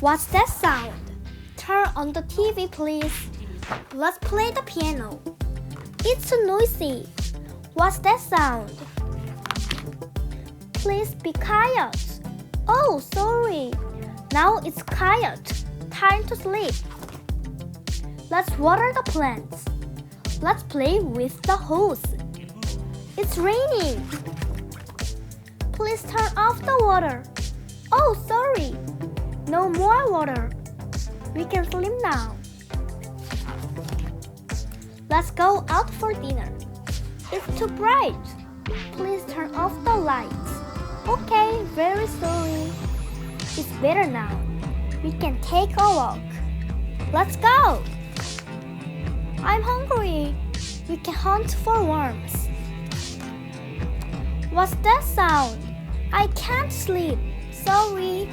What's that sound? Turn on the TV, please. Let's play the piano. It's so noisy. What's that sound? Please be quiet. Oh, sorry. Now it's quiet. Time to sleep. Let's water the plants. Let's play with the hose. It's raining. Please turn off the water. Oh, sorry. No more water. We can sleep now. Let's go out for dinner. It's too bright. Please turn off the lights. Okay, very sorry. It's better now. We can take a walk. Let's go. I'm hungry. We can hunt for worms. What's that sound? I can't sleep. Sorry.